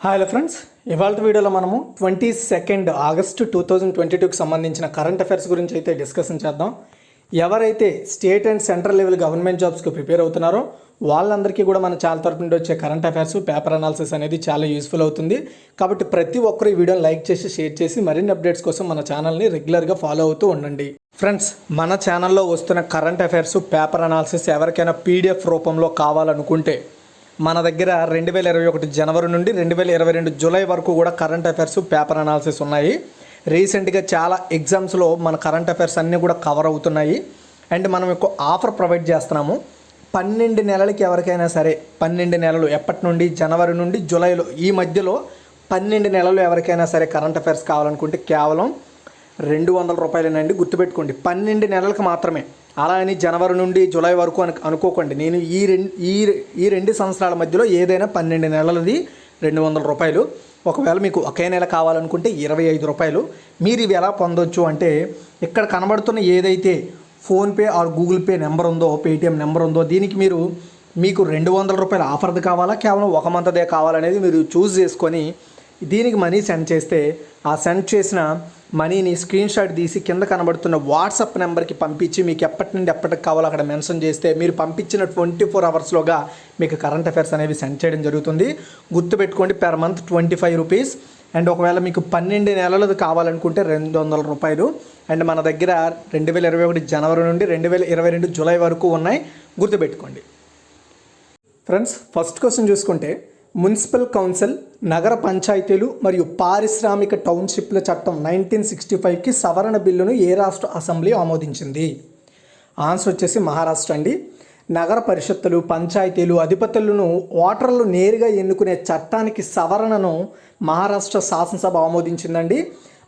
Hi friends, ఇవాళ వీడియోలో మనము 22 ఆగస్టు 2022కి సంబంధించిన కరెంట్ అఫైర్స్ గురించి అయితే డిస్కషన్ చేద్దాం. ఎవరైతే state and central level government జాబ్స్కి ప్రిపేర్ అవుతున్నారో వాళ్ళందరికీ కూడా మన ఛానల్ తరపు నుండి వచ్చే కరెంట్ అఫైర్స్ పేపర్ అనాలిసిస్ అనేది చాలా యూస్ఫుల్ అవుతుంది. కాబట్టి ప్రతి ఒక్కరు ఈ వీడియోని లైక్ చేసి షేర్ చేసి మరిన్ని అప్డేట్స్ కోసం మన ఛానల్ని రెగ్యులర్గా ఫాలో అవుతూ ఉండండి. ఫ్రెండ్స్, మన ఛానల్లో వస్తున్న కరెంట్ అఫైర్స్ పేపర్ అనాలిసిస్ ఎవరికైనా PDF రూపంలో కావాలనుకుంటే మన దగ్గర 2021 జనవరి నుండి 2022 జూలై వరకు కూడా కరెంట్ అఫైర్స్ పేపర్ అనాలిసిస్ ఉన్నాయి. రీసెంట్గా చాలా ఎగ్జామ్స్లో మన కరెంట్ అఫైర్స్ అన్నీ కూడా కవర్ అవుతున్నాయి. అండ్ మనం ఒక ఆఫర్ ప్రొవైడ్ చేస్తున్నాము. 12 నెలలకి ఎవరికైనా సరే 12 నెలలు ఎప్పటి నుండి జనవరి నుండి జూలైలో ఈ మధ్యలో 12 నెలలు ఎవరికైనా సరే కరెంట్ అఫైర్స్ కావాలనుకుంటే కేవలం 200 రూపాయలేనండి. గుర్తుపెట్టుకోండి, 12 నెలలకు మాత్రమే. అలా అని జనవరి నుండి జూలై వరకు అనుకోకండి. నేను ఈ రెండు సంవత్సరాల మధ్యలో ఏదైనా 12 నెలలది 200 రూపాయలు. ఒకవేళ మీకు ఒకే నెల కావాలనుకుంటే 25 రూపాయలు. మీరు ఇవి ఎలా పొందొచ్చు అంటే, ఇక్కడ కనబడుతున్న ఏదైతే PhonePe are Google pay number ఉందో, పేటిఎం నెంబర్ ఉందో, దీనికి మీకు 200 రూపాయల ఆఫర్ది కావాలా, కేవలం ఒక మంత్దే కావాలనేది మీరు చూస్ చేసుకొని దీనికి మనీ సెండ్ చేస్తే, ఆ సెండ్ చేసిన మనీని స్క్రీన్ షాట్ తీసి కింద కనబడుతున్న వాట్సాప్ నెంబర్కి పంపించి మీకు ఎప్పటి నుండి ఎప్పటికి కావాలో అక్కడ మెన్షన్ చేస్తే మీరు పంపించిన 24 అవర్స్లోగా మీకు కరెంట్ అఫైర్స్ అనేవి సెండ్ చేయడం జరుగుతుంది. గుర్తుపెట్టుకోండి, పెర్ మంత్ 25 రూపీస్. అండ్ ఒకవేళ మీకు 12 నెలలది కావాలనుకుంటే 200 రూపాయలు. అండ్ మన దగ్గర 2021 జనవరి నుండి 2022 జూలై వరకు ఉన్నాయి. గుర్తుపెట్టుకోండి. ఫ్రెండ్స్, ఫస్ట్ క్వశ్చన్ చూసుకుంటే, మున్సిపల్ కౌన్సిల్, నగర పంచాయతీలు మరియు పారిశ్రామిక టౌన్షిప్ల చట్టం 1965కి సవరణ బిల్లును ఏ రాష్ట్ర అసెంబ్లీ ఆమోదించింది? ఆన్సర్ వచ్చేసి మహారాష్ట్ర అండి. నగర పరిషత్తులు, పంచాయతీలు అధిపతులను ఓటర్లు నేరుగా ఎన్నుకునే చట్టానికి సవరణను మహారాష్ట్ర శాసనసభ ఆమోదించిందండి.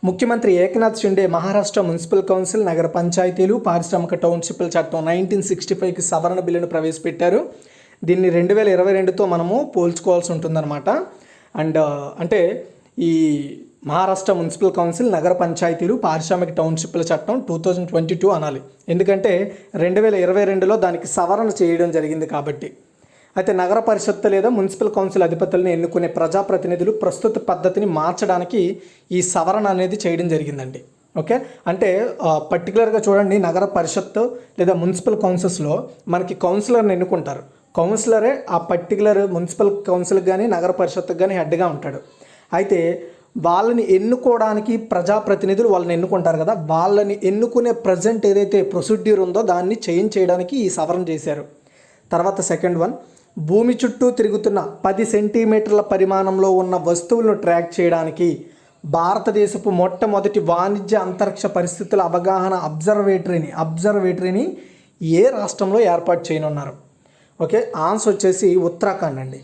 ముఖ్యమంత్రి ఏకనాథ్ షిండే మహారాష్ట్ర మున్సిపల్ కౌన్సిల్, నగర పంచాయతీలు, పారిశ్రామిక టౌన్షిప్ల చట్టం 1965కి సవరణ బిల్లును ప్రవేశపెట్టారు. దీన్ని 2022తో మనము పోల్చుకోవాల్సి ఉంటుందన్నమాట. అండ్ అంటే ఈ మహారాష్ట్ర మున్సిపల్ కౌన్సిల్, నగర పంచాయతీలు, పారిశ్రామిక టౌన్షిప్ల చట్టం 2022 అనాలి. ఎందుకంటే 2022లో దానికి సవరణ చేయడం జరిగింది కాబట్టి. అయితే నగర పరిషత్తు లేదా మున్సిపల్ కౌన్సిల్ అధిపతులను ఎన్నుకునే ప్రజాప్రతినిధులు ప్రస్తుత పద్ధతిని మార్చడానికి ఈ సవరణ అనేది చేయడం జరిగిందండి. ఓకే, అంటే పర్టికులర్గా చూడండి, నగర పరిషత్తు లేదా మున్సిపల్ కౌన్సిల్స్లో మనకి కౌన్సిలర్ని ఎన్నుకుంటారు. కౌన్సిలరే ఆ పర్టికులర్ మున్సిపల్ కౌన్సిల్కి కానీ నగర పరిషత్తుకి కానీ హెడ్గా ఉంటాడు. అయితే వాళ్ళని ఎన్నుకోవడానికి ప్రజాప్రతినిధులు వాళ్ళని ఎన్నుకుంటారు కదా, వాళ్ళని ఎన్నుకునే ప్రజెంట్ ఏదైతే ప్రొసీడ్యూర్ ఉందో దాన్ని చేంజ్ చేయడానికి ఈ సవరణ చేశారు. తర్వాత సెకండ్ వన్, భూమి చుట్టూ తిరుగుతున్న 10 సెంటీమీటర్ల పరిమాణంలో ఉన్న వస్తువులను ట్రాక్ చేయడానికి భారతదేశపు మొట్టమొదటి వాణిజ్య అంతరిక్ష పరిస్థితుల అవగాహన అబ్జర్వేటరీని ఏ రాష్ట్రంలో ఏర్పాటు చేయనున్నారు? ఓకే, ఆన్సర్ వచ్చేసి ఉత్తరాఖండ్ అండి.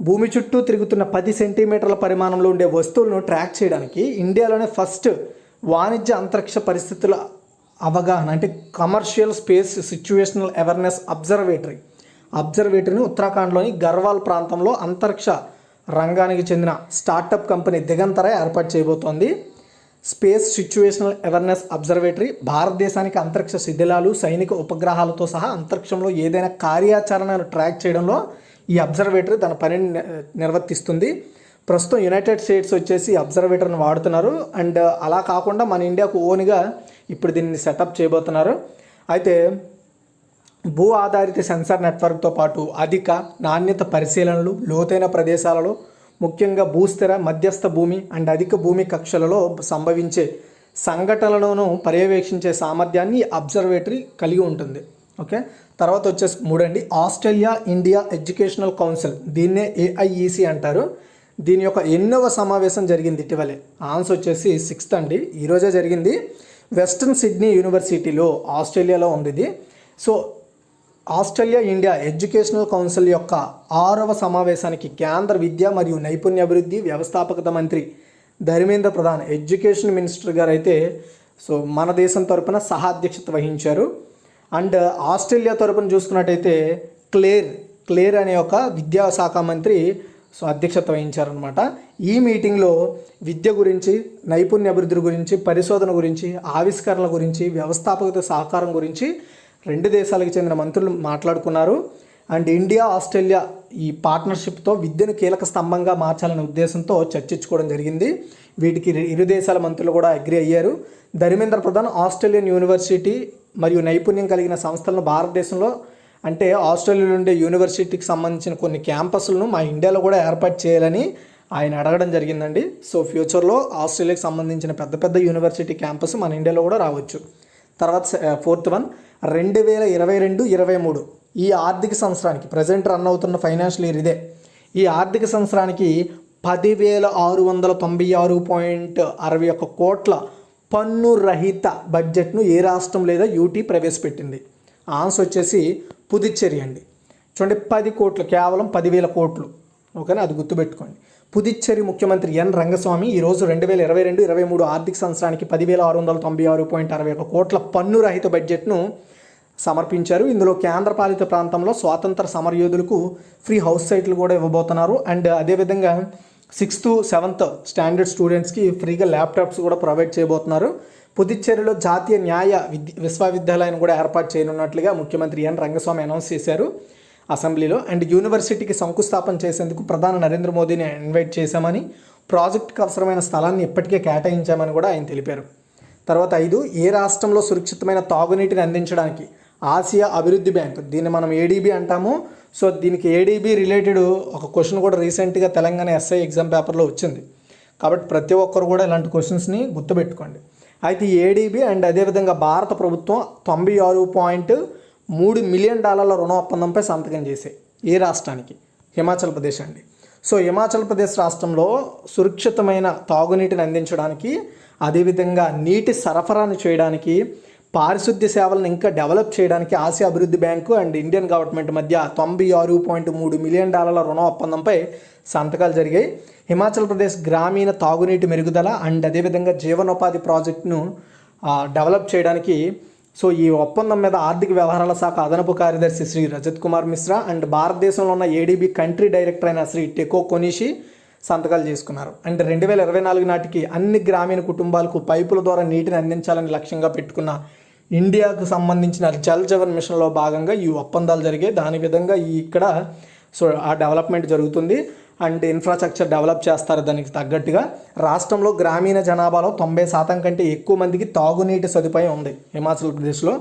భూమి చుట్టూ తిరుగుతున్న 10 సెంటీమీటర్ల పరిమాణంలో ఉండే వస్తువులను ట్రాక్ చేయడానికి ఇండియాలోనే ఫస్ట్ వాణిజ్య అంతరిక్ష పరిస్థితుల అవగాహన అంటే కమర్షియల్ స్పేస్ సిచ్యువేషనల్ అవేర్నెస్ అబ్జర్వేటరీని ఉత్తరాఖండ్లోని గర్వాల్ ప్రాంతంలో అంతరిక్ష రంగానికి చెందిన స్టార్టప్ కంపెనీ దిగంతర ఏర్పాటు చేయబోతోంది. స్పేస్ సిచ్యువేషనల్ అవేర్నెస్ అబ్జర్వేటరీ భారతదేశానికి అంతరిక్ష శిథిలాలు, సైనిక ఉపగ్రహాలతో సహా అంతరిక్షంలో ఏదైనా కార్యాచరణను ట్రాక్ చేయడంలో ఈ అబ్జర్వేటరీ తన పనిని నిర్వర్తిస్తుంది. ప్రస్తుతం యునైటెడ్ స్టేట్స్ వచ్చేసి అబ్జర్వేటర్ని వాడుతున్నారు. అండ్ అలా కాకుండా మన ఇండియాకు ఓన్గా ఇప్పుడు దీన్ని సెటప్ చేయబోతున్నారు. అయితే భూ ఆధారిత సెన్సార్ నెట్వర్క్తో పాటు అధిక నాణ్యత పరిశీలనలు, లోతైన ప్రదేశాలలో ముఖ్యంగా భూస్థిర, మధ్యస్థ భూమి అండ్ అధిక భూమి కక్షలలో సంభవించే సంఘటనలను పర్యవేక్షించే సామర్థ్యాన్ని అబ్జర్వేటరీ కలిగి ఉంటుంది. ఓకే, తర్వాత వచ్చేసి 3 ఆస్ట్రేలియా ఇండియా ఎడ్యుకేషనల్ కౌన్సిల్, దీన్నే AIEC అంటారు. దీని యొక్క 8వ సమావేశం జరిగింది ఇటీవలే. ఆన్సర్ వచ్చేసి 6th అండి, ఈరోజే జరిగింది. వెస్ట్రన్ సిడ్నీ యూనివర్సిటీలో ఆస్ట్రేలియాలో ఉంది ఇది. So Australia India educational council యొక్క 6వ సమావేశానికి కేంద్ర విద్య మరియు నైపుణ్యాభివృద్ధి వ్యవస్థాపకత మంత్రి ధర్మేంద్ర ప్రధాన్, ఎడ్యుకేషన్ మినిస్టర్ గారు అయితే మన దేశం తరపున సహాధ్యక్షత వహించారు. అండ్ ఆస్ట్రేలియా తరపున చూసుకున్నట్టయితే క్లేర్ అనే ఒక విద్యాశాఖ మంత్రి అధ్యక్షత వహించారనమాట. ఈ మీటింగ్లో విద్య గురించి, నైపుణ్యాభివృద్ధి గురించి, పరిశోధన గురించి, ఆవిష్కరణల గురించి, వ్యవస్థాపకత సహకారం గురించి 2 దేశాలకు చెందిన మంత్రులు మాట్లాడుకున్నారు. అండ్ ఇండియా ఆస్ట్రేలియా ఈ పార్ట్నర్షిప్తో విద్యను కీలక స్తంభంగా మార్చాలనే ఉద్దేశంతో చర్చించుకోవడం జరిగింది. వీటికి ఇరు దేశాల మంత్రులు కూడా అగ్రి అయ్యారు. ధర్మేంద్ర ప్రధాన్ ఆస్ట్రేలియన్ యూనివర్సిటీ మరియు నైపుణ్యం కలిగిన సంస్థలను భారతదేశంలో అంటే ఆస్ట్రేలియాలో ఉండే యూనివర్సిటీకి సంబంధించిన కొన్ని క్యాంపస్లను మా ఇండియాలో కూడా ఏర్పాటు చేయాలని ఆయన అడగడం జరిగిందండి. సో ఫ్యూచర్లో ఆస్ట్రేలియాకి సంబంధించిన పెద్ద పెద్ద యూనివర్సిటీ క్యాంపస్ మన ఇండియాలో కూడా రావచ్చు. తర్వాత 4th వన్ 2022-23 ఈ ఆర్థిక సంవత్సరానికి ప్రజెంట్ రన్ అవుతున్న ఫైనాన్షియల్ ఇయర్ ఇదే. ఈ ఆర్థిక సంవత్సరానికి 10,696.61 కోట్ల పన్ను రహిత బడ్జెట్ను ఏ రాష్ట్రం లేదా యూటీ ప్రవేశపెట్టింది? ఆన్సర్ వచ్చేసి పుదుచ్చేరి అండి. చూడండి 10 కోట్లు, కేవలం 10,000 కోట్లు. ఓకేనా, అది గుర్తుపెట్టుకోండి. పుదుచ్చేరి ముఖ్యమంత్రి ఎన్ రంగస్వామి ఈరోజు 2022-23 ఆర్థిక సంవత్సరానికి 10,696.61 కోట్ల పన్ను రహిత బడ్జెట్ను సమర్పించారు. ఇందులో కేంద్రపాలిత ప్రాంతంలో స్వాతంత్ర సమరయోధులకు ఫ్రీ హౌస్ సైట్లు కూడా ఇవ్వబోతున్నారు. అండ్ అదేవిధంగా 6th, 7th స్టాండర్డ్ స్టూడెంట్స్కి ఫ్రీగా ల్యాప్టాప్స్ కూడా ప్రొవైడ్ చేయబోతున్నారు. పుదుచ్చేరిలో జాతీయ న్యాయ విశ్వవిద్యాలయాన్ని కూడా ఏర్పాటు చేయనున్నట్లుగా ముఖ్యమంత్రి ఎన్ రంగస్వామి అనౌన్స్ చేశారు అసెంబ్లీలో. అండ్ యూనివర్సిటీకి శంకుస్థాపన చేసేందుకు ప్రధాని నరేంద్ర మోదీని ఇన్వైట్ చేశామని, ప్రాజెక్టుకు అవసరమైన స్థలాన్ని ఇప్పటికే కేటాయించామని కూడా ఆయన తెలిపారు. తర్వాత 5 ఏ రాష్ట్రంలో సురక్షితమైన తాగునీటిని అందించడానికి ఆసియా అభివృద్ధి బ్యాంక్, దీన్ని మనం ఏడీబీ అంటాము. సో దీనికి ఏడీబీ రిలేటెడ్ ఒక క్వశ్చన్ కూడా రీసెంట్గా తెలంగాణ ఎస్ఐ ఎగ్జామ్ పేపర్లో వచ్చింది. కాబట్టి ప్రతి ఒక్కరు కూడా ఇలాంటి క్వశ్చన్స్ని గుర్తుపెట్టుకోండి. అయితే ఈ ఏడీబీ అండ్ అదేవిధంగా భారత ప్రభుత్వం $96.3 మిలియన్ రుణ ఒప్పందంపై సంతకం చేశాయి. ఏ రాష్ట్రానికి? హిమాచల్ ప్రదేశ్ అండి. సో హిమాచల్ ప్రదేశ్ రాష్ట్రంలో సురక్షితమైన తాగునీటిని అందించడానికి, అదేవిధంగా నీటి సరఫరాను చేయడానికి, పారిశుద్ధ్య సేవలను ఇంకా డెవలప్ చేయడానికి ఆసియా అభివృద్ధి బ్యాంకు అండ్ ఇండియన్ గవర్నమెంట్ మధ్య $96.3 మిలియన్ రుణ ఒప్పందంపై సంతకాలు జరిగాయి. హిమాచల్ ప్రదేశ్ గ్రామీణ తాగునీటి మెరుగుదల అండ్ అదేవిధంగా జీవనోపాధి ప్రాజెక్టును డెవలప్ చేయడానికి సో ఈ ఒప్పందం మీద ఆర్థిక వ్యవహారాల శాఖ అదనపు కార్యదర్శి శ్రీ రజత్ కుమార్ మిశ్రా అండ్ భారతదేశంలో ఉన్న ఏడీబీ కంట్రీ డైరెక్టర్ అయిన శ్రీ టెకో కొనిషి సంతకాలు చేసుకున్నారు. అంటే 2024 నాటికి అన్ని గ్రామీణ కుటుంబాలకు పైపుల ద్వారా నీటిని అందించాలని లక్ష్యంగా పెట్టుకున్న ఇండియాకు సంబంధించిన జల్ జీవన్ మిషన్లో భాగంగా ఈ ఒప్పందాలు జరిగాయి. దాని విధంగా ఇక్కడ సో ఆ డెవలప్మెంట్ జరుగుతుంది అండ్ ఇన్ఫ్రాస్ట్రక్చర్ డెవలప్ చేస్తారు. దానికి తగ్గట్టుగా రాష్ట్రంలో గ్రామీణ జనాభాలో 90% కంటే ఎక్కువ మందికి తాగునీటి సదుపాయం ఉంది హిమాచల్ ప్రదేశ్లో.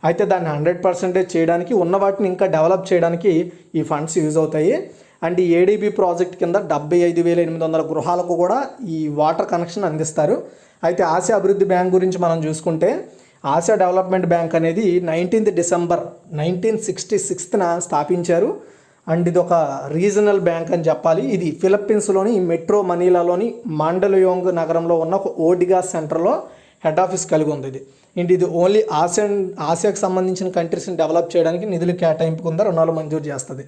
అయితే దాన్ని 100% చేయడానికి, ఉన్న వాటిని ఇంకా డెవలప్ చేయడానికి ఈ ఫండ్స్ యూజ్ అవుతాయి. అండ్ ఈ ఏడీబీ ప్రాజెక్ట్ కింద 75,800 గృహాలకు కూడా ఈ వాటర్ కనెక్షన్ అందిస్తారు. అయితే ఆసియా అభివృద్ధి బ్యాంక్ గురించి మనం చూసుకుంటే, ఆసియా డెవలప్మెంట్ బ్యాంక్ అనేది 19th డిసెంబర్ 1966న స్థాపించారు. అండ్ ఇది ఒక రీజనల్ బ్యాంక్ అని చెప్పాలి. ఇది ఫిలిప్పీన్స్లోని మెట్రో మనీలాలోని మాండలయోంగ్ నగరంలో ఉన్న ఒక ఓడిగా సెంటర్లో హెడ్ ఆఫీస్ కలిగి ఉంది. ఇది ఓన్లీ ఆసియాకి సంబంధించిన కంట్రీస్ని డెవలప్ చేయడానికి నిధులు కేటాయింపు కింద రుణాలు మంజూరు చేస్తుంది.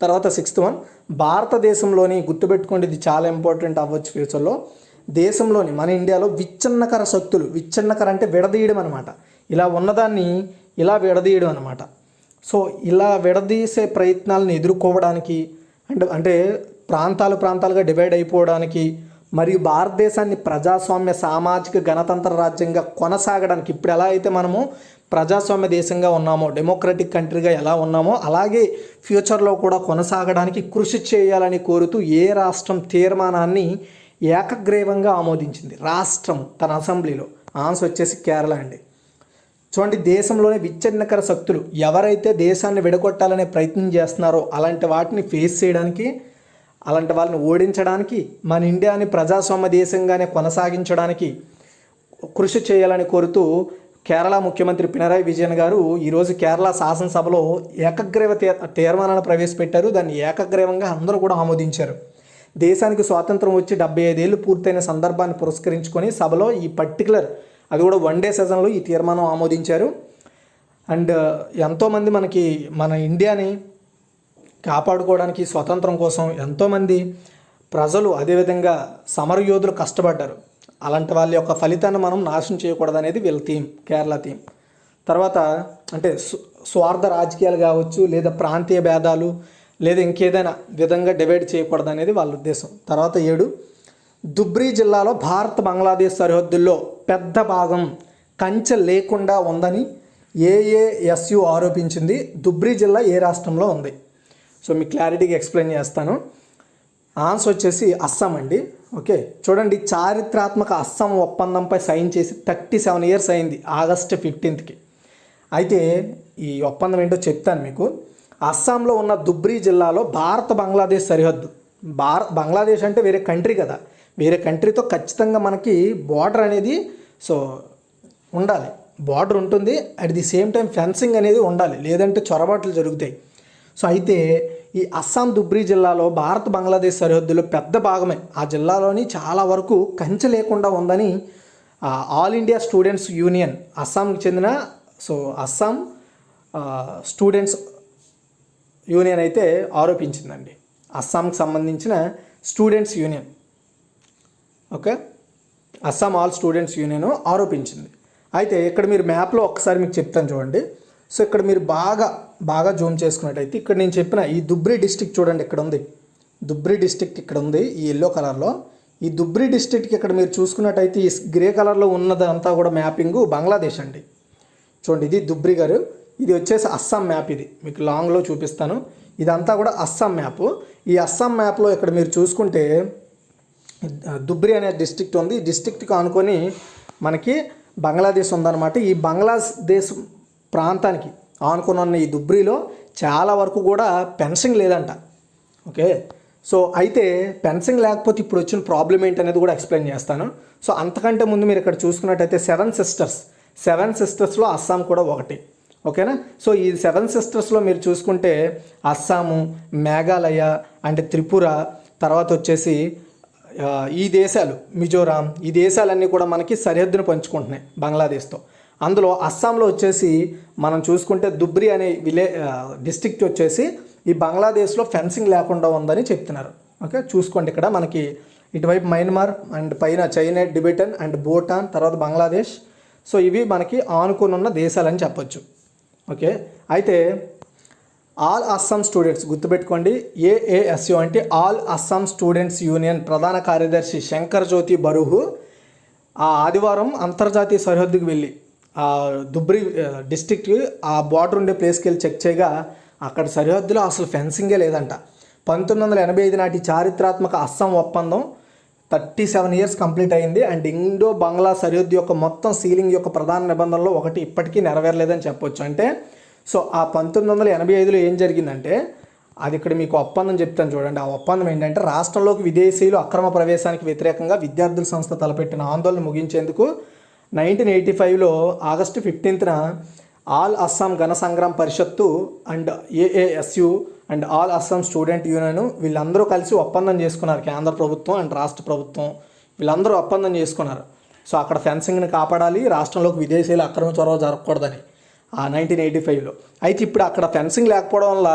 తర్వాత 6th వన్ భారతదేశంలోని, గుర్తుపెట్టుకోండి ఇది చాలా ఇంపార్టెంట్ అవ్వచ్చు ఫ్యూచర్లో, దేశంలోని మన ఇండియాలో విచ్ఛిన్నకర శక్తులు, విచ్ఛిన్నకర అంటే విడదీయడం అనమాట, ఇలా ఉన్నదాన్ని ఇలా విడదీయడం అనమాట. సో ఇలా విడదీసే ప్రయత్నాలను ఎదుర్కోవడానికి అంటే ప్రాంతాలుగా డివైడ్ అయిపోవడానికి మరియు భారతదేశాన్ని ప్రజాస్వామ్య సామాజిక గణతంత్ర రాజ్యంగా కొనసాగడానికి, ఇప్పుడు ఎలా అయితే మనము ప్రజాస్వామ్య దేశంగా ఉన్నామో, డెమోక్రటిక్ కంట్రీగా ఎలా ఉన్నామో అలాగే ఫ్యూచర్లో కూడా కొనసాగడానికి కృషి చేయాలని కోరుతూ ఏ రాష్ట్రం తీర్మానాన్ని ఏకగ్రీవంగా ఆమోదించింది? రాష్ట్రం తన అసెంబ్లీలో. ఆన్సర్ వచ్చేసి కేరళ అండి. చూడండి, దేశంలోని విచ్ఛిన్నకర శక్తులు ఎవరైతే దేశాన్ని విడగొట్టాలనే ప్రయత్నం చేస్తున్నారో అలాంటి వాటిని ఫేస్ చేయడానికి, అలాంటి వాళ్ళని ఓడించడానికి, మన ఇండియాని ప్రజాస్వామ్య దేశంగానే కొనసాగించడానికి కృషి చేయాలని కోరుతూ కేరళ ముఖ్యమంత్రి పినరాయి విజయన్ గారు ఈరోజు కేరళ శాసనసభలో ఏకగ్రీవ తీర్మానాన్ని ప్రవేశపెట్టారు. దాన్ని ఏకగ్రీవంగా అందరూ కూడా ఆమోదించారు. దేశానికి స్వాతంత్రం వచ్చి 75 ఏళ్ళు పూర్తయిన సందర్భాన్ని పురస్కరించుకొని సభలో ఈ పర్టికులర్, అది కూడా 1 డే సెషన్లో ఈ తీర్మానం ఆమోదించారు. అండ్ ఎంతోమంది మన ఇండియాని కాపాడుకోవడానికి స్వతంత్రం కోసం ఎంతోమంది ప్రజలు అదేవిధంగా సమరయోధులు కష్టపడ్డారు. అలాంటి వాళ్ళ యొక్క ఫలితాన్ని మనం నాశనం చేయకూడదు అనేది వీళ్ళ థీమ్, కేరళ థీమ్. తర్వాత అంటే స్వార్థ రాజకీయాలు కావచ్చు, లేదా ప్రాంతీయ భేదాలు, లేదా ఇంకేదైనా విధంగా డివైడ్ చేయకూడదు అనేది వాళ్ళ ఉద్దేశం. తర్వాత 7 ధుబ్రీ జిల్లాలో భారత్ బంగ్లాదేశ్ సరిహద్దుల్లో పెద్ద భాగం కంచె లేకుండా ఉందని ఏఏఎస్యు ఆరోపించింది. ధుబ్రీ జిల్లా ఏ రాష్ట్రంలో ఉంది? సో మీకు క్లారిటీగా ఎక్స్ప్లెయిన్ చేస్తాను. ఆన్సర్ వచ్చేసి అస్సాం అండి. ఓకే, చూడండి, చారిత్రాత్మక అస్సాం ఒప్పందంపై సైన్ చేసి 37 ఇయర్స్ అయింది ఆగస్టు 15కి. అయితే ఈ ఒప్పందం ఏంటో చెప్తాను మీకు. అస్సాంలో ఉన్న ధుబ్రీ జిల్లాలో భారత బంగ్లాదేశ్ సరిహద్దు. బంగ్లాదేశ్ అంటే వేరే కంట్రీ కదా, వేరే కంట్రీతో ఖచ్చితంగా మనకి బార్డర్ అనేది సో ఉండాలి, బార్డర్ ఉంటుంది. At the same time fencing అనేది ఉండాలి, లేదంటే చొరబాట్లు జరుగుతాయి. సో అయితే ఈ అస్సాం ధుబ్రీ జిల్లాలో భారత్ బంగ్లాదేశ్ సరిహద్దులో పెద్ద భాగమే ఆ జిల్లాలోని చాలా వరకు కంచె లేకుండా ఉందని ఆల్ ఇండియా స్టూడెంట్స్ యూనియన్, అస్సాంకి చెందిన అస్సాం స్టూడెంట్స్ యూనియన్ అయితే ఆరోపించిందండి. అస్సాంకి సంబంధించిన students union, okay, Assam all students union ఆరోపించింది. అయితే ఇక్కడ మీరు మ్యాప్లో ఒక్కసారి మీకు చెప్తాను చూడండి. సో ఇక్కడ మీరు బాగా జూమ్ చేసుకున్నట్టయితే ఇక్కడ నేను చెప్పిన ఈ ధుబ్రీ డిస్ట్రిక్ట్ చూడండి, ఇక్కడ ఉంది ధుబ్రీ డిస్ట్రిక్ట్, ఇక్కడ ఉంది ఈ ఎల్లో కలర్లో. ఈ ధుబ్రీ డిస్ట్రిక్ట్కి ఇక్కడ మీరు చూసుకున్నట్టయితే ఈ గ్రే కలర్లో ఉన్నదంతా కూడా మ్యాపింగు బంగ్లాదేశ్ అండి. చూడండి, ఇది ధుబ్రీ గారు, ఇది వచ్చేసి అస్సాం మ్యాప్. ఇది మీకు లాంగ్లో చూపిస్తాను. ఇదంతా కూడా అస్సాం మ్యాప్. ఈ అస్సాం మ్యాప్లో ఇక్కడ మీరు చూసుకుంటే ధుబ్రీ అనే డిస్ట్రిక్ట్ ఉంది. ఈ డిస్ట్రిక్ట్కి ఆనుకొని మనకి బంగ్లాదేశ్ ఉందన్నమాట. ఈ బంగ్లాదేశ్ ప్రాంతానికి ఆనుకొని ఉన్న ఈ ధుబ్రీలో చాలా వరకు కూడా ఫెన్సింగ్ లేదంట. ఓకే, సో అయితే ఫెన్సింగ్ లేకపోతే ఇప్పుడు వచ్చిన ప్రాబ్లం ఏంటనేది కూడా ఎక్స్ప్లెయిన్ చేస్తాను. సో అంతకంటే ముందు మీరు ఇక్కడ చూసుకున్నట్టయితే సెవెన్ సిస్టర్స్లో అస్సాం కూడా ఒకటి. ఓకేనా, సో ఈ 7 సిస్టర్స్లో మీరు చూసుకుంటే అస్సాము, మేఘాలయ అండ్ త్రిపుర, తర్వాత వచ్చేసి ఈ దేశాలు మిజోరాం, ఈ దేశాలన్నీ కూడా మనకి సరిహద్దును పంచుకుంటున్నాయి బంగ్లాదేశ్తో. అందులో అస్సాంలో వచ్చేసి మనం చూసుకుంటే ధుబ్రీ అనే డిస్ట్రిక్ట్ వచ్చేసి ఈ బంగ్లాదేశ్లో ఫెన్సింగ్ లేకుండా ఉందని చెప్తున్నారు. ఓకే, చూసుకోండి, ఇక్కడ మనకి ఇటువైపు మయన్మార్ అండ్ పైన చైనా, టిబెటన్ అండ్ భూటాన్, తర్వాత బంగ్లాదేశ్. సో ఇవి మనకి ఆనుకొని ఉన్న దేశాలని చెప్పొచ్చు. ఓకే, అయితే ఆల్ అస్సాం స్టూడెంట్స్ గుర్తుపెట్టుకోండి, ఏఏఎస్యు అంటే ఆల్ అస్సాం స్టూడెంట్స్ యూనియన్ ప్రధాన కార్యదర్శి శంకర్ జ్యోతి బరుహు ఆ ఆదివారం అంతర్జాతీయ సరిహద్దుకు వెళ్ళి ఆ ధుబ్రీ డిస్ట్రిక్ట్ ఆ బార్డర్ ఉండే ప్లేస్కి వెళ్ళి చెక్ చేయగా అక్కడ సరిహద్దులో అసలు ఫెన్సింగే లేదంట. 1985 నాటి చారిత్రాత్మక అస్సాం ఒప్పందం 37 ఇయర్స్ కంప్లీట్ అయింది. అండ్ ఇండో బంగ్లా సరిహద్దు యొక్క మొత్తం సీలింగ్ యొక్క ప్రధాన నిబంధనలో ఒకటి ఇప్పటికీ నెరవేరలేదని చెప్పొచ్చు. అంటే సో ఆ 1985లో ఏం జరిగిందంటే, అది ఇక్కడ మీకు ఒప్పందం చెప్తాను చూడండి. ఆ ఒప్పందం ఏంటంటే, రాష్ట్రంలోకి విదేశీయులు అక్రమ ప్రవేశానికి వ్యతిరేకంగా విద్యార్థుల సంస్థ తలపెట్టిన ఆందోళన ముగించేందుకు 1985లో ఆగస్టు 15న all Assam Gana Sangram Parishad and AASU and all Assam student union వీళ్ళందరూ కలిసి ఒప్పందం చేసుకున్నారు. కేంద్ర ప్రభుత్వం అండ్ రాష్ట్ర ప్రభుత్వం వీళ్ళందరూ ఒప్పందం చేసుకున్నారు. సో అక్కడ ఫెన్సింగ్ని కాపాడాలి, రాష్ట్రంలోకి విదేశీయులు అక్రమ చొరవ జరగకూడదని ఆ 1985లో. అయితే ఇప్పుడు అక్కడ ఫెన్సింగ్ లేకపోవడం వల్ల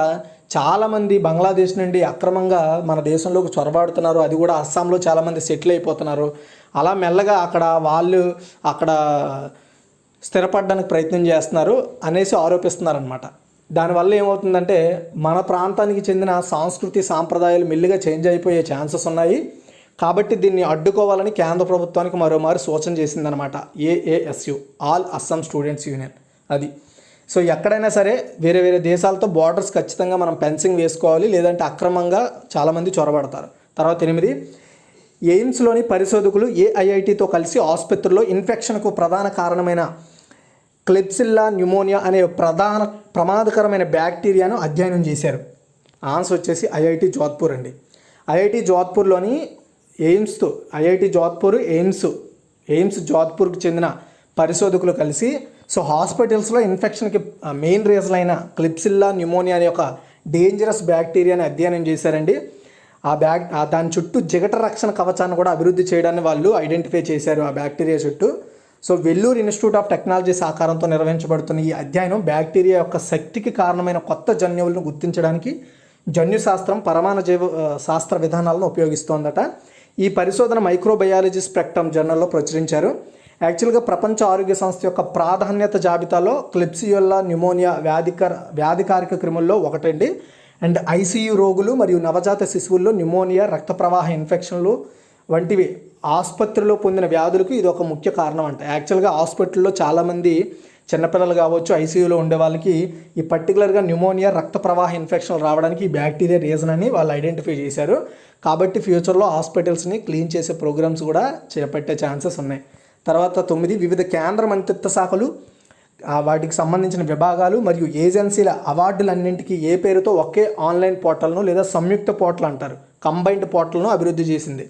చాలామంది బంగ్లాదేశ్ నుండి అక్రమంగా మన దేశంలోకి చొరబాడుతున్నారు. అది కూడా అస్సాంలో చాలామంది సెటిల్ అయిపోతున్నారు. అలా మెల్లగా వాళ్ళు అక్కడ స్థిరపడడానికి ప్రయత్నం చేస్తున్నారు అనేసి ఆరోపిస్తున్నారనమాట. దానివల్ల ఏమవుతుందంటే, మన ప్రాంతానికి చెందిన సంస్కృతి సాంప్రదాయాలు మెల్లిగా చేంజ్ అయిపోయే ఛాన్సెస్ ఉన్నాయి. కాబట్టి దీన్ని అడ్డుకోవాలని కేంద్ర ప్రభుత్వానికి మరోమారు సూచన చేసిందనమాట ఏఏఎస్యు, ఆల్ అస్సాం స్టూడెంట్స్ యూనియన్. అది సో ఎక్కడైనా సరే వేరే వేరే దేశాలతో బార్డర్స్ ఖచ్చితంగా మనం ఫెన్సింగ్ వేసుకోవాలి, లేదంటే అక్రమంగా చాలామంది చొరబడతారు. తర్వాత 8, ఎయిమ్స్లోని పరిశోధకులు ఏఐఐటితో కలిసి ఆసుపత్రిలో ఇన్ఫెక్షన్కు ప్రధాన కారణమైన క్లెబ్సిల్లా న్యూమోనియా అనే ప్రమాదకరమైన బ్యాక్టీరియాను అధ్యయనం చేశారు. ఆన్సర్ వచ్చేసి ఐఐటి జోధ్పూర్ అండి. ఐఐటి జోధ్పూర్లోని ఐఐటి జోధ్పూర్ ఎయిమ్స్ జోధ్పూర్కి చెందిన పరిశోధకులు కలిసి సో హాస్పిటల్స్లో ఇన్ఫెక్షన్కి మెయిన్ రీజన్ అయిన క్లెబ్సిల్లా న్యూమోనియా అనే ఒక డేంజరస్ బ్యాక్టీరియాని అధ్యయనం చేశారండి. దాని చుట్టూ జిగట రక్షణ కవచాన్ని కూడా అభివృద్ధి చేయడాన్ని వాళ్ళు ఐడెంటిఫై చేశారు ఆ బ్యాక్టీరియా చుట్టూ. So Vellore institute of technology సహకారంతో నిర్వహించబడుతున్న ఈ అధ్యయనం బ్యాక్టీరియా యొక్క శక్తికి కారణమైన కొత్త జన్యువులను గుర్తించడానికి జన్యుశాస్త్రం, పరమాణు జీవ శాస్త్ర విధానాలను ఉపయోగిస్తోందట. ఈ పరిశోధన మైక్రోబయాలజీ స్పెక్ట్రమ్ జర్నల్లో ప్రచురించారు. యాక్చువల్గా ప్రపంచ ఆరోగ్య సంస్థ యొక్క ప్రాధాన్యత జాబితాలో క్లెబ్సియోల్లా న్యూమోనియా వ్యాధికారిక క్రిముల్లో ఒకటండి. అండ్ ఐసీయూ రోగులు మరియు నవజాత శిశువుల్లో న్యూమోనియా, రక్త ప్రవాహ ఇన్ఫెక్షన్లు వంటివి ఆసుపత్రిలో పొందిన వ్యాధులకు ఇది ఒక ముఖ్య కారణం అంట. యాక్చువల్గా హాస్పిటల్లో చాలామంది చిన్నపిల్లలు కావచ్చు, ఐసీయూలో ఉండే వాళ్ళకి ఈ పర్టికులర్గా న్యూమోనియా, రక్త ప్రవాహ ఇన్ఫెక్షన్ రావడానికి ఈ బ్యాక్టీరియా రీజన్ అని వాళ్ళు ఐడెంటిఫై చేశారు. కాబట్టి ఫ్యూచర్లో హాస్పిటల్స్ని క్లీన్ చేసే ప్రోగ్రామ్స్ కూడా చేపట్టే ఛాన్సెస్ ఉన్నాయి. తర్వాత 9, వివిధ కేంద్ర మంత్రిత్వ శాఖలు వాటికి సంబంధించిన విభాగాలు మరియు ఏజెన్సీల అవార్డులన్నింటికీ ఏ పేరుతో ఒకే ఆన్లైన్ పోర్టల్ను లేదా సంయుక్త పోర్టల్ అంటారు, కంబైన్డ్ పోర్టల్ను అభివృద్ధి చేసింది.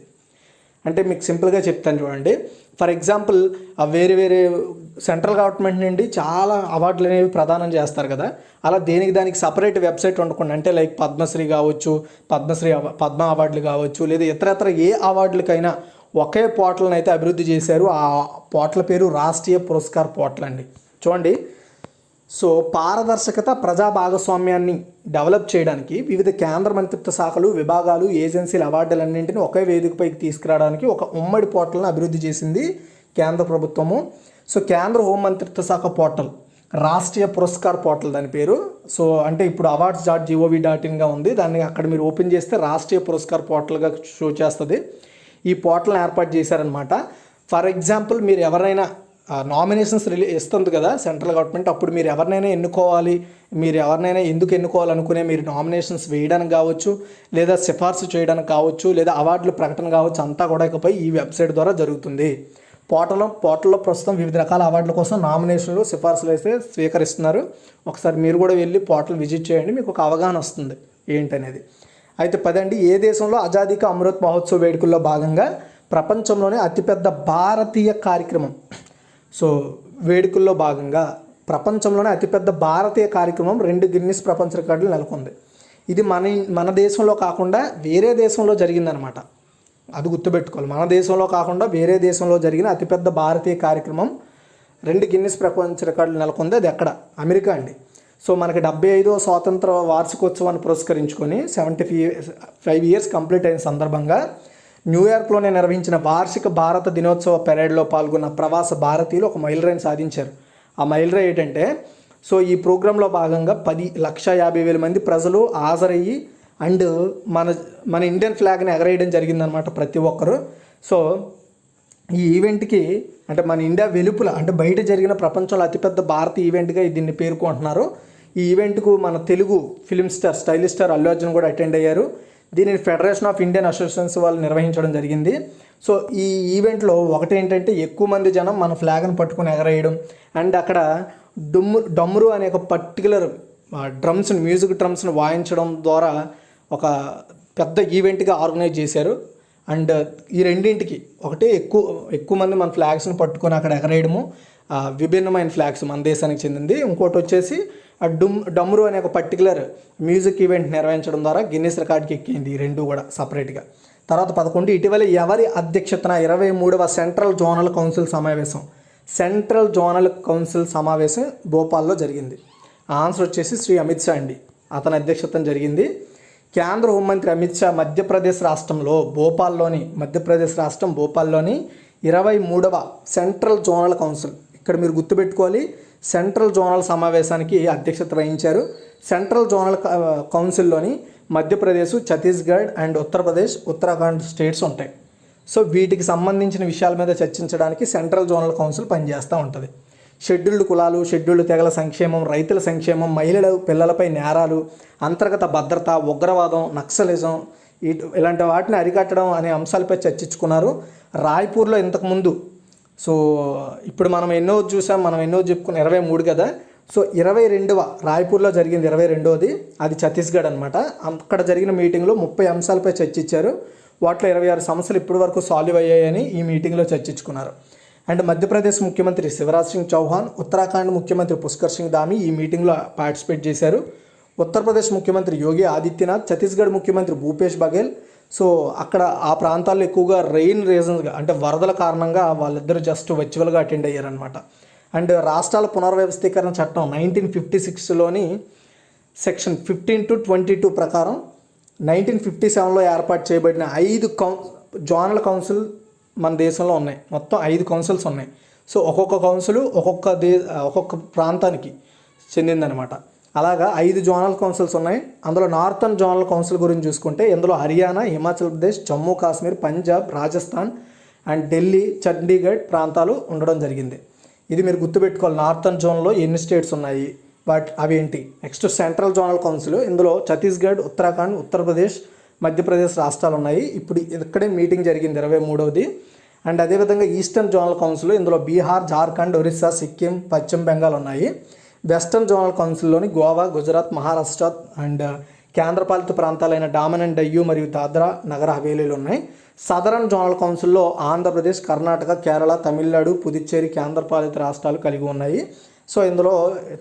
అంటే మీకు సింపుల్గా చెప్తాను చూడండి. ఫర్ ఎగ్జాంపుల్ వేరే వేరే సెంట్రల్ గవర్నమెంట్ నుండి చాలా అవార్డులు అనేవి ప్రదానం చేస్తారు కదా, అలా దానికి సపరేట్ వెబ్సైట్ ఉండకుండా, అంటే లైక్ పద్మశ్రీ కావచ్చు, పద్మ అవార్డులు కావచ్చు, లేదా ఇతరత్ర ఏ అవార్డులకైనా ఒకే పోర్టల్ని అయితే అభివృద్ధి చేశారు. ఆ పోర్టల్ పేరు రాష్ట్రీయ పురస్కార్ పోర్టల్ అండి. చూడండి, సో పారదర్శకత, ప్రజా భాగస్వామ్యాన్ని డెవలప్ చేయడానికి వివిధ కేంద్ర మంత్రిత్వ శాఖలు, విభాగాలు, ఏజెన్సీల అవార్డులన్నింటినీ ఒకే వేదికపైకి తీసుకురావడానికి ఒక ఉమ్మడి పోర్టల్ను అభివృద్ధి చేసింది కేంద్ర ప్రభుత్వము. సో కేంద్ర హోం మంత్రిత్వ శాఖ పోర్టల్ రాష్ట్రీయ పురస్కార్ పోర్టల్ దాని పేరు. సో అంటే ఇప్పుడు awards.gov.in ఉంది, దాన్ని అక్కడ మీరు ఓపెన్ చేస్తే రాష్ట్రీయ పురస్కార్ పోర్టల్గా షో చేస్తుంది. ఈ పోర్టల్ని ఏర్పాటు చేశారనమాట. ఫర్ ఎగ్జాంపుల్ మీరు ఎవరైనా నామినేషన్స్ ఇస్తుంది కదా సెంట్రల్ గవర్నమెంట్, అప్పుడు మీరు ఎవరినైనా ఎన్నుకోవాలి, మీరు ఎవరినైనా ఎందుకు ఎన్నుకోవాలనుకునే మీరు నామినేషన్స్ వేయడానికి కావచ్చు, లేదా సిఫార్సు చేయడానికి కావచ్చు, లేదా అవార్డుల ప్రకటన కావచ్చు, అంతా కూడా ఇకపై ఈ వెబ్సైట్ ద్వారా జరుగుతుంది. పోర్టల్లో ప్రస్తుతం వివిధ రకాల అవార్డుల కోసం నామినేషన్లు, సిఫార్సులు అయితే స్వీకరిస్తున్నారు. ఒకసారి మీరు కూడా వెళ్ళి పోర్టల్ విజిట్ చేయండి, మీకు ఒక అవగాహన వస్తుంది ఏంటనేది. అయితే 10 ఏ దేశంలో ఆజాదీ కా అమృత్ మహోత్సవ్ వేడుకల్లో భాగంగా ప్రపంచంలోనే అతిపెద్ద భారతీయ కార్యక్రమం, సో వేడుకల్లో భాగంగా ప్రపంచంలోనే అతిపెద్ద భారతీయ కార్యక్రమం 2 గిన్నిస్ ప్రపంచ రికార్డులు నెలకొంది. ఇది మన దేశంలో కాకుండా వేరే దేశంలో జరిగిందనమాట. అది గుర్తుపెట్టుకోవాలి, మన దేశంలో కాకుండా వేరే దేశంలో జరిగిన అతిపెద్ద భారతీయ కార్యక్రమం 2 గిన్నిస్ ప్రపంచ రికార్డులు నెలకొంది. అది ఎక్కడ? అమెరికా అండి. సో మనకి 75వ స్వాతంత్ర వార్షికోత్సవాన్ని పురస్కరించుకొని 75 ఇయర్స్ కంప్లీట్ అయిన సందర్భంగా న్యూయార్క్లోనే నిర్వహించిన వార్షిక భారత దినోత్సవ పెరేడ్లో పాల్గొన్న ప్రవాస భారతీయులు ఒక మైలురాయిని సాధించారు. ఆ మైలురాయి ఏంటంటే, సో ఈ ప్రోగ్రాంలో భాగంగా 10,50,000 మంది ప్రజలు హాజరయ్యి అండ్ మన ఇండియన్ ఫ్లాగ్ని ఎగరేయడం జరిగిందనమాట ప్రతి ఒక్కరు. సో ఈ ఈవెంట్కి అంటే మన ఇండియా వెలుపల అంటే బయట జరిగిన ప్రపంచంలో అతిపెద్ద భారతీయ ఈవెంట్గా దీన్ని పేర్కొంటున్నారు. ఈ ఈవెంట్కు మన Telugu film star, stylish star Allu Arjun కూడా అటెండ్ అయ్యారు. దీనిని ఫెడరేషన్ ఆఫ్ ఇండియన్ అసోసియేషన్స్ వాళ్ళు నిర్వహించడం జరిగింది. సో ఈ ఈవెంట్లో ఒకటి ఏంటంటే, ఎక్కువ మంది జనం మన ఫ్లాగ్ని పట్టుకుని ఎగరేయడం అండ్ అక్కడ డమ్రు అనే ఒక పర్టికులర్ మ్యూజిక్ డ్రమ్స్ని వాయించడం ద్వారా ఒక పెద్ద ఈవెంట్గా ఆర్గనైజ్ చేశారు. అండ్ ఈ రెండింటికి ఒకటి ఎక్కువ మంది మన ఫ్లాగ్స్ని పట్టుకొని అక్కడ ఎగరేయడము, విభిన్నమైన ఫ్లాగ్స్ మన దేశానికి చెందింది. ఇంకోటి వచ్చేసి ఆ డమ్రు అనే ఒక పర్టికులర్ మ్యూజిక్ ఈవెంట్ నిర్వహించడం ద్వారా గిన్నిస్ రికార్డ్కి ఎక్కింది. ఈ రెండు కూడా సపరేట్గా. తర్వాత 11 ఇటీవల ఎవరి అధ్యక్షతన 23వ సెంట్రల్ జోనల్ కౌన్సిల్ సమావేశం భోపాల్లో జరిగింది. ఆన్సర్ వచ్చేసి శ్రీ అమిత్ షా అండి, అతని అధ్యక్షతన జరిగింది. కేంద్ర హోంమంత్రి అమిత్ షా మధ్యప్రదేశ్ రాష్ట్రం భోపాల్లోని 23వ సెంట్రల్ జోనల్ కౌన్సిల్, ఇక్కడ మీరు గుర్తుపెట్టుకోవాలి, సెంట్రల్ జోనల్ సమావేశానికి అధ్యక్షత వహించారు. సెంట్రల్ జోనల్ కౌన్సిల్లోని మధ్యప్రదేశ్, ఛత్తీస్గఢ్ అండ్ ఉత్తరప్రదేశ్, ఉత్తరాఖండ్ స్టేట్స్ ఉంటాయి. సో వీటికి సంబంధించిన విషయాల మీద చర్చించడానికి సెంట్రల్ జోనల్ కౌన్సిల్ పనిచేస్తూ ఉంటుంది. షెడ్యూల్డ్ కులాలు, షెడ్యూల్డ్ తెగల సంక్షేమం, రైతుల సంక్షేమం, పిల్లలపై నేరాలు, అంతర్గత భద్రత, ఉగ్రవాదం, నక్సలిజం ఇలాంటి వాటిని అరికట్టడం అనే అంశాలపై చర్చించుకున్నారు. రాయ్పూర్లో ఇంతకుముందు, సో ఇప్పుడు మనం ఎన్నో చెప్పుకున్న 23 కదా, సో 22వ రాయ్పూర్లో జరిగింది 22వది, అది ఛత్తీస్గఢ్ అనమాట. అక్కడ జరిగిన మీటింగ్లో 30 అంశాలపై చర్చించారు. వాటిలో 26 సమస్యలు ఇప్పటి వరకు సాల్వ్ అయ్యాయని ఈ మీటింగ్లో చర్చించుకున్నారు. అండ్ మధ్యప్రదేశ్ ముఖ్యమంత్రి శివరాజ్ సింగ్ చౌహాన్, ఉత్తరాఖండ్ ముఖ్యమంత్రి పుష్కర్ సింగ్ ధామీ ఈ మీటింగ్లో పార్టిసిపేట్ చేశారు. ఉత్తరప్రదేశ్ ముఖ్యమంత్రి యోగి ఆదిత్యనాథ్, ఛత్తీస్గఢ్ ముఖ్యమంత్రి భూపేష్ బఘేల్. సో అక్కడ ఆ ప్రాంతాల్లో ఎక్కువగా రెయిన్ రీజన్స్గా అంటే వరదల కారణంగా వాళ్ళిద్దరూ జస్ట్ వర్చువల్గా అటెండ్ అయ్యారనమాట. అండ్ రాష్ట్రాల పునర్వ్యవస్థీకరణ చట్టం 1956లోని సెక్షన్ 15 to 22 ప్రకారం 1957లో ఏర్పాటు చేయబడిన 5 జోనల్ కౌన్సిల్ మన దేశంలో ఉన్నాయి. మొత్తం 5 కౌన్సిల్స్ ఉన్నాయి. సో ఒక్కొక్క కౌన్సిల్ ఒక్కొక్క ప్రాంతానికి చెందిందనమాట. అలాగా 5 జోనల్ కౌన్సిల్స్ ఉన్నాయి. అందులో నార్థన్ జోనల్ కౌన్సిల్ గురించి చూసుకుంటే ఇందులో హర్యానా, హిమాచల్ ప్రదేశ్, జమ్మూ కాశ్మీర్, పంజాబ్, రాజస్థాన్ అండ్ ఢిల్లీ, చండీగఢ్ ప్రాంతాలు ఉండడం జరిగింది. ఇది మీరు గుర్తుపెట్టుకోవాలి. నార్థన్ జోన్లో ఎన్ని స్టేట్స్ ఉన్నాయి, అవి ఏంటి. నెక్స్ట్ సెంట్రల్ జోనల్ కౌన్సిల్, ఇందులో ఛత్తీస్గఢ్, ఉత్తరాఖండ్, ఉత్తరప్రదేశ్, మధ్యప్రదేశ్ రాష్ట్రాలు ఉన్నాయి. ఇప్పుడు ఇక్కడే మీటింగ్ జరిగింది 23వ. అండ్ అదేవిధంగా ఈస్టర్న్ జోనల్ కౌన్సిల్, ఇందులో బీహార్, జార్ఖండ్, ఒరిస్సా, సిక్కిం, పశ్చిమ బెంగాల్ ఉన్నాయి. వెస్టర్న్ జోనల్ కౌన్సిల్లోని గోవా, గుజరాత్, మహారాష్ట్ర అండ్ కేంద్రపాలిత ప్రాంతాలైన డామన్ అండ్ డయ్యూ మరియు దాద్రా నగర్ హవేలీలు ఉన్నాయి. సదరన్ జోనల్ కౌన్సిల్లో ఆంధ్రప్రదేశ్, కర్ణాటక, కేరళ, తమిళనాడు, పుదుచ్చేరి కేంద్రపాలిత రాష్ట్రాలు కలిగి ఉన్నాయి. సో ఇందులో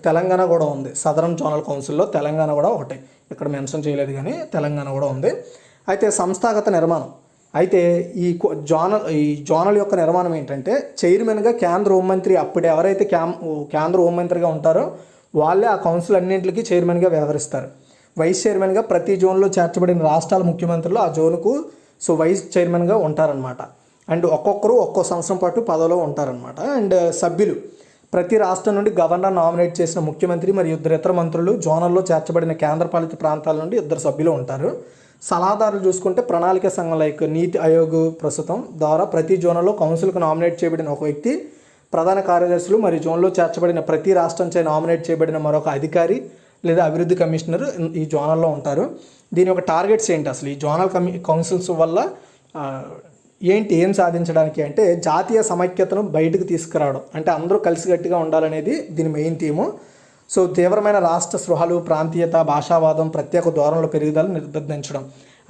తెలంగాణ కూడా ఉంది. సదరన్ జోనల్ కౌన్సిల్లో తెలంగాణ కూడా ఒకటి, ఇక్కడ మెన్షన్ చేయలేదు కానీ తెలంగాణ కూడా ఉంది. అయితే సంస్థాగత నిర్మాణం, అయితే ఈ జోనల్ యొక్క నిర్మాణం ఏంటంటే చైర్మన్గా కేంద్ర హోంమంత్రి, అప్పుడు ఎవరైతే కేంద్ర హోంమంత్రిగా ఉంటారో వాళ్ళే ఆ కౌన్సిల్ అన్నింటికి చైర్మన్గా వ్యవహరిస్తారు. వైస్ చైర్మన్గా ప్రతి జోన్లో చేర్చబడిన రాష్ట్రాల ముఖ్యమంత్రులు ఆ జోన్కు వైస్ చైర్మన్గా ఉంటారనమాట. అండ్ ఒక్కొక్కరు ఒక్కో సంవత్సరం పాటు పదవిలో ఉంటారనమాట. అండ్ సభ్యులు, ప్రతి రాష్ట్రం నుండి గవర్నర్ నామినేట్ చేసిన ముఖ్యమంత్రి మరియు ఇతర మంత్రులు, జోనల్లో చేర్చబడిన కేంద్రపాలిత ప్రాంతాల నుండి 2 సభ్యులు ఉంటారు. సలహాదారులు చూసుకుంటే ప్రణాళిక సంఘం లైక్ నీతి ఆయోగ్ ప్రస్తుతం ద్వారా ప్రతి జోన్లో కౌన్సిల్కు నామినేట్ చేయబడిన ఒక వ్యక్తి, ప్రధాన కార్యదర్శులు మరియు జోన్లో చేర్చబడిన ప్రతి రాష్ట్రంచే నామినేట్ చేయబడిన మరొక అధికారి లేదా అభివృద్ధి కమిషనర్ ఈ జోనల్లో ఉంటారు. దీని యొక్క టార్గెట్స్ ఏంటి, అసలు ఈ జోనల్ కౌన్సిల్స్ వల్ల ఏం సాధించడానికి అంటే జాతీయ సమైక్యతను బయటకు తీసుకురావడం, అంటే అందరూ కలిసికట్టుగా ఉండాలనేది దీని మెయిన్ థీము. సో తీవ్రమైన రాష్ట్ర స్పృహలు, ప్రాంతీయత, భాషావాదం, ప్రత్యేక ధోరణుల పెరుగుదల నిర్బంధించడం,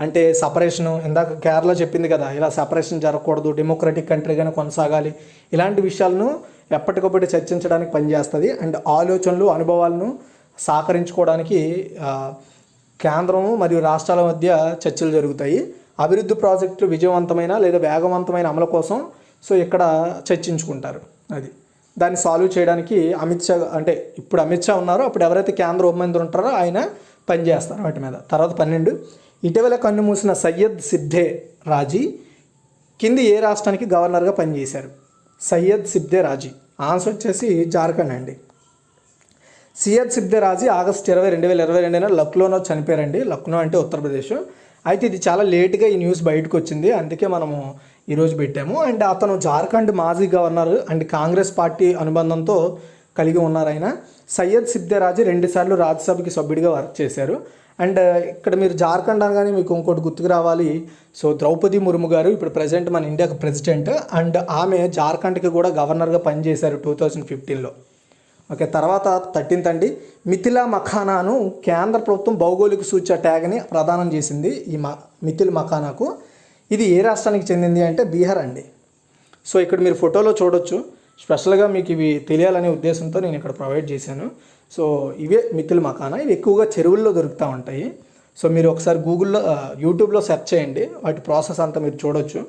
అంటే సపరేషను, ఇందాక కేరళ చెప్పింది కదా ఇలా సపరేషన్ జరగకూడదు, డెమోక్రటిక్ కంట్రీగానే కొనసాగాలి, ఇలాంటి విషయాలను ఎప్పటికప్పుడు చర్చించడానికి పనిచేస్తుంది. అండ్ ఆలోచనలు, అనుభవాలను సహకరించుకోవడానికి కేంద్రము మరియు రాష్ట్రాల మధ్య చర్చలు జరుగుతాయి. అభివృద్ధి ప్రాజెక్టులు విజయవంతమైన లేదా వేగవంతమైన అమలు కోసం ఇక్కడ చర్చించుకుంటారు. దాన్ని సాల్వ్ చేయడానికి అమిత్ షా, అంటే ఇప్పుడు అమిత్ షా ఉన్నారు, అప్పుడు ఎవరైతే కేంద్ర హోంమంత్రి ఉంటారో ఆయన పనిచేస్తారు వాటి మీద. తర్వాత 12, ఇటీవల కన్నుమూసిన సయ్యద్ సిబ్దే రాజీ కింది ఏ రాష్ట్రానికి గవర్నర్గా పనిచేశారు? సయ్యద్ సిబ్దే రాజీ ఆన్సర్ వచ్చేసి జార్ఖండ్ అండి. సయ్యద్ సిబ్దే రాజీ ఆగస్టు 20, 2022 లక్నోలో చనిపోయారండి. లక్నో అంటే ఉత్తరప్రదేశ్. అయితే ఇది చాలా లేట్గా ఈ న్యూస్ బయటకు వచ్చింది, అందుకే మనము ఈరోజు పెట్టాము. అండ్ అతను జార్ఖండ్ మాజీ గవర్నర్ అండ్ కాంగ్రెస్ పార్టీ అనుబంధంతో కలిగి ఉన్నారు ఆయన. సయ్యద్ సిబ్దే రాజీ 2 సార్లు రాజ్యసభకి సభ్యుడిగా వర్క్ చేశారు. అండ్ ఇక్కడ మీరు జార్ఖండ్ అనగానే మీకు ఇంకోటి గుర్తుకు రావాలి. ద్రౌపది ముర్ము గారు ఇప్పుడు ప్రజెంట్ మన ఇండియాకి ప్రెసిడెంట్, అండ్ ఆమె జార్ఖండ్కి కూడా గవర్నర్గా పనిచేశారు 2015లో. ఓకే, తర్వాత 13th అండి, మిథిలా మఖానాను కేంద్ర ప్రభుత్వం భౌగోళిక సూచ్య ట్యాగ్ని ప్రదానం చేసింది. ఈ మిథిల్ మఖానాకు ఇది ఏ రాష్ట్రానికి చెందింది అంటే బీహార్ అండి. ఇక్కడ మీరు ఫోటోలో చూడొచ్చు, స్పెషల్గా మీకు ఇవి తెలియాలనే ఉద్దేశంతో నేను ఇక్కడ ప్రొవైడ్ చేశాను. ఇవే మిథిల్ మఖానా, ఇవి ఎక్కువగా చెరువుల్లో దొరుకుతూ ఉంటాయి. మీరు ఒకసారి గూగుల్లో, యూట్యూబ్లో సెర్చ్ చేయండి, వాటి ప్రాసెస్ అంతా మీరు చూడొచ్చు.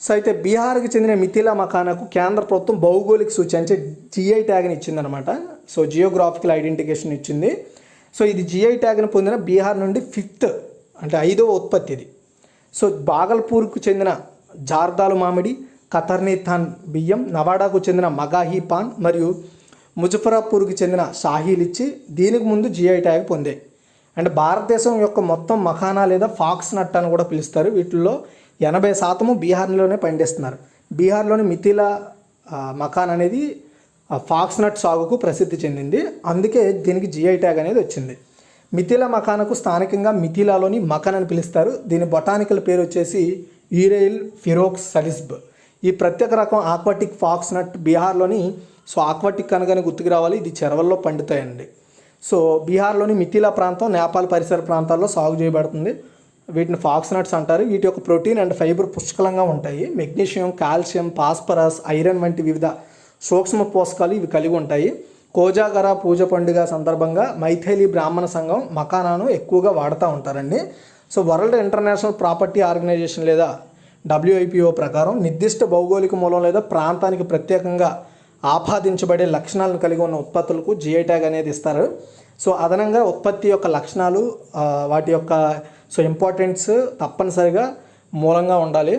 అయితే బీహార్కి చెందిన మిథిలా మఖానాకు కేంద్ర ప్రభుత్వం భౌగోళిక సూచి అంటే జిఐ ట్యాగ్ని ఇచ్చిందనమాట. జియోగ్రాఫికల్ ఐడెంటిఫికేషన్ ఇచ్చింది. ఇది జిఐ ట్యాగ్ని పొందిన బీహార్ నుండి 5th అంటే 5వ ఉత్పత్తి ఇది. బాగల్పూర్కు చెందిన జార్దాలు మామిడి, కతర్నీ థాన్ బియ్యం, నవాడాకు చెందిన మగాహీ పాన్ మరియు ముజఫరాపూర్కి చెందిన షాహీ లిచ్చి దీనికి ముందు జిఐ ట్యాగ్ పొందాయి. అంటే భారతదేశం యొక్క మొత్తం మఖానా లేదా ఫాక్స్ నట్ అని కూడా పిలుస్తారు. వీటిల్లో 80% బీహార్లోనే పండిస్తున్నారు. బీహార్లోని మిథిలా మఖాన్ అనేది ఫాక్స్ నట్ సాగుకు ప్రసిద్ధి చెందింది, అందుకే దీనికి జిఐ ట్యాగ్ అనేది వచ్చింది. మిథిలా మఖానకు స్థానికంగా మిథిలాలోని మఖన్ అని పిలుస్తారు. దీని బొటానికల్ పేరు వచ్చేసి యూరెయిల్ ఫిరోక్స్ సలిస్బ్. ఈ ప్రత్యేక రకం ఆక్వాటిక్ ఫాక్స్ నట్ బీహార్లోని ఆక్వాటిక్ అనగానే గుర్తుకు రావాలి, ఇది చెరవల్లో పండుతాయండి. బీహార్లోని మిథిలా ప్రాంతం, నేపాల్ పరిసర ప్రాంతాల్లో సాగు చేయబడుతుంది. వీటిని ఫాక్స్ నట్స్ అంటారు. వీటి యొక్క ప్రోటీన్ అండ్ ఫైబర్ పుష్కలంగా ఉంటాయి. మెగ్నీషియం, కాల్షియం, ఫాస్ఫరస్, ఐరన్ వంటి వివిధ సూక్ష్మ పోషకాలు ఇవి కలిగి ఉంటాయి. కోజాగర పూజ పండుగ సందర్భంగా మైథైలి బ్రాహ్మణ సంఘం మఖానాను ఎక్కువగా వాడుతూ ఉంటారండి. వరల్డ్ ఇంటర్నేషనల్ ప్రాపర్టీ ఆర్గనైజేషన్ లేదా WIPO ప్రకారం నిర్దిష్ట భౌగోళిక మూలం లేదా ప్రాంతానికి ప్రత్యేకంగా ఆపాదించబడే లక్షణాలను కలిగి ఉన్న ఉత్పత్తులకు జిఐ ట్యాగ్ అనేది ఇస్తారు. అదనంగా ఉత్పత్తి యొక్క లక్షణాలు, వాటి యొక్క ఇంపార్టెన్స్ తప్పనిసరిగా మూలంగా ఉండాలి.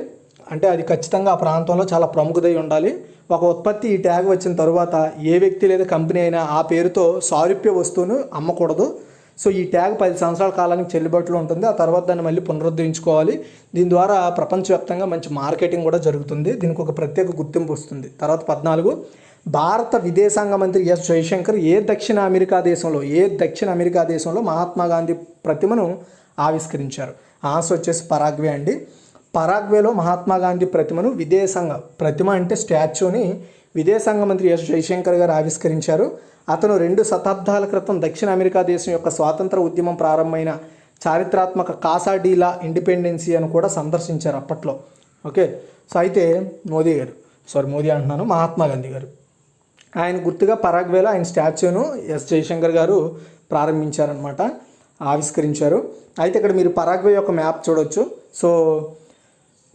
అంటే అది ఖచ్చితంగా ఆ ప్రాంతంలో చాలా ప్రముఖదై ఉండాలి. ఒక ఉత్పత్తి ఈ ట్యాగ్ వచ్చిన తర్వాత ఏ వ్యక్తి లేదా కంపెనీ అయినా ఆ పేరుతో సారూప్య వస్తువును అమ్మకూడదు. ఈ ట్యాగ్ 10 సంవత్సరాల కాలానికి చెల్లుబాటులో ఉంటుంది. ఆ తర్వాత దాన్ని మళ్ళీ పునరుద్ధరించుకోవాలి. దీని ద్వారా ప్రపంచవ్యాప్తంగా మంచి మార్కెటింగ్ కూడా జరుగుతుంది. దీనికి ఒక ప్రత్యేక గుర్తింపు వస్తుంది. తర్వాత 14, భారత విదేశాంగ మంత్రి ఎస్ జయశంకర్ ఏ దక్షిణ అమెరికా దేశంలో మహాత్మా గాంధీ ప్రతిమను ఆవిష్కరించారు? ఆన్సర్ వచ్చేసి పరాగ్వే అండి. పరాగ్వేలో మహాత్మా గాంధీ ప్రతిమను ప్రతిమ అంటే స్టాచ్యూని విదేశాంగ మంత్రి ఎస్ జయశంకర్ గారు ఆవిష్కరించారు. అతను 2 శతాబ్దాల క్రితం దక్షిణ అమెరికా దేశం యొక్క స్వాతంత్ర ఉద్యమం ప్రారంభమైన చారిత్రాత్మక కాసాడీలా ఇండిపెండెన్సీ అని కూడా సందర్శించారు అప్పట్లో. ఓకే, సో అయితే మహాత్మా గాంధీ గారు ఆయన గుర్తుగా పరాగ్వేలో ఆయన స్టాచ్యూను ఎస్ జయశంకర్ గారు ప్రారంభించారనమాట, ఆవిష్కరించారు. అయితే ఇక్కడ మీరు పరాగ్వే యొక్క మ్యాప్ చూడవచ్చు. సో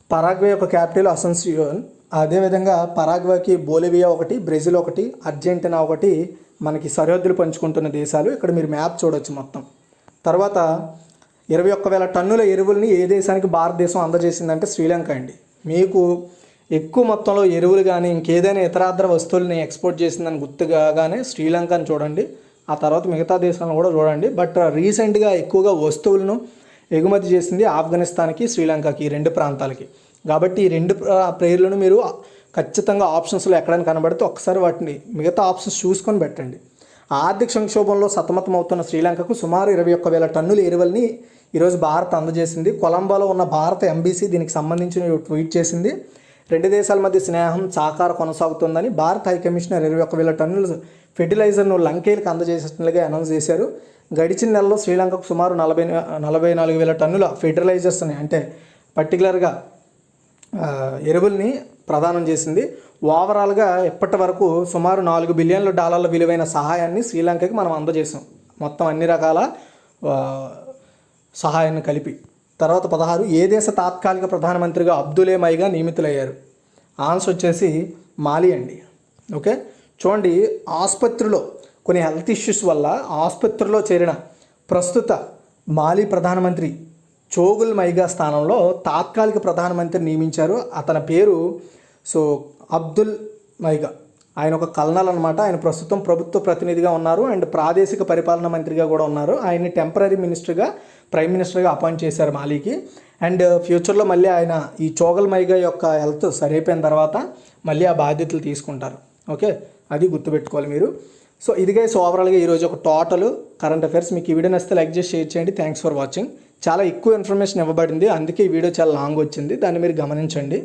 పరాగ్వే యొక్క క్యాపిటల్ అసెన్సియోన్. అదేవిధంగా పరాగ్వేకి బొలివియా ఒకటి, బ్రెజిల్ ఒకటి, అర్జెంటీనా ఒకటి మనకి సరిహద్దులు పంచుకుంటున్న దేశాలు. ఇక్కడ మీరు మ్యాప్ చూడవచ్చు మొత్తం. తర్వాత 21,000 టన్నుల ఎరువుల్ని ఏ దేశానికి భారతదేశం అందజేసిందంటే శ్రీలంక అండి. మీకు ఎక్కువ మొత్తంలో ఎరువులు కానీ ఇంకేదైనా ఇతరాద్ర వస్తువుల్ని ఎక్స్పోర్ట్ చేసిందని గుర్తుగానే శ్రీలంకని చూడండి. ఆ తర్వాత మిగతా దేశాలను కూడా చూడండి. బట్ రీసెంట్గా ఎక్కువగా వస్తువులను ఎగుమతి చేసింది ఆఫ్ఘనిస్తాన్కి, శ్రీలంకకి, ఈ 2 ప్రాంతాలకి. కాబట్టి ఈ 2 పేర్లను మీరు ఖచ్చితంగా ఆప్షన్స్లో ఎక్కడైనా కనబడితే ఒకసారి వాటిని మిగతా ఆప్షన్స్ చూసుకొని పెట్టండి. ఆర్థిక సంక్షోభంలో సతమతమవుతున్న శ్రీలంకకు సుమారు 21,000 టన్నుల ఎరువుల్ని ఈరోజు భారత్ అందజేసింది. కొలంబోలో ఉన్న భారత ఎంబీసీ దీనికి సంబంధించిన ట్వీట్ చేసింది. 2 దేశాల మధ్య స్నేహం సాకార కొనసాగుతుందని భారత హైకమిషనర్ 21,000 టన్నుల ఫెర్టిలైజర్ను లంకేలకు అందజేసినట్లుగా అనౌన్స్ చేశారు. గడిచిన నెలలో శ్రీలంకకు సుమారు 44,000 టన్నుల ఫెర్టిలైజర్స్ని అంటే పర్టికులర్గా ఎరువుల్ని ప్రదానం చేసింది. ఓవరాల్గా ఇప్పటి వరకు సుమారు $4 బిలియన్ల విలువైన సహాయాన్ని శ్రీలంకకి మనం అందజేసాం, మొత్తం అన్ని రకాల సహాయాన్ని కలిపి. తర్వాత 16, ఏ దేశ తాత్కాలిక ప్రధానమంత్రిగా అబ్దులే మైగా నియమితులయ్యారు? ఆన్సర్ వచ్చేసి మాలి అండి. ఓకే, చూడండి, ఆసుపత్రిలో కొన్ని హెల్త్ ఇష్యూస్ వల్ల ఆసుపత్రిలో చేరిన ప్రస్తుత మాలి ప్రధానమంత్రి చోగుల్ మైగా స్థానంలో తాత్కాలిక ప్రధానమంత్రి నియమించారు. అతని పేరు అబ్దుల్ మైగా. ఆయన ఒక కల్నల్ అనమాట. ఆయన ప్రస్తుతం ప్రభుత్వ ప్రతినిధిగా ఉన్నారు అండ్ ప్రాదేశిక పరిపాలనా మంత్రిగా కూడా ఉన్నారు. ఆయన్ని టెంపరీ ప్రైమ్ మినిస్టర్గా అపాయింట్ చేశారు మాలీకి. అండ్ ఫ్యూచర్లో మళ్ళీ ఆయన ఈ చోగల్ మైగా యొక్క హెల్త్ సరైపోయిన తర్వాత మళ్ళీ ఆ బాధ్యతలు తీసుకుంటారు. ఓకే, అది గుర్తుపెట్టుకోవాలి మీరు. సో ఇదిగా ఓవరాల్గా ఈరోజు ఒక టోటల్ కరెంట్ అఫైర్స్. మీకు ఈ వీడియో నచ్చితే లైక్ చేసి షేర్ చేయండి. Thanks for watching. చాలా ఎక్కువ ఇన్ఫర్మేషన్ ఇవ్వబడింది, అందుకే ఈ వీడియో చాలా లాంగ్ వచ్చింది, దాన్ని మీరు గమనించండి.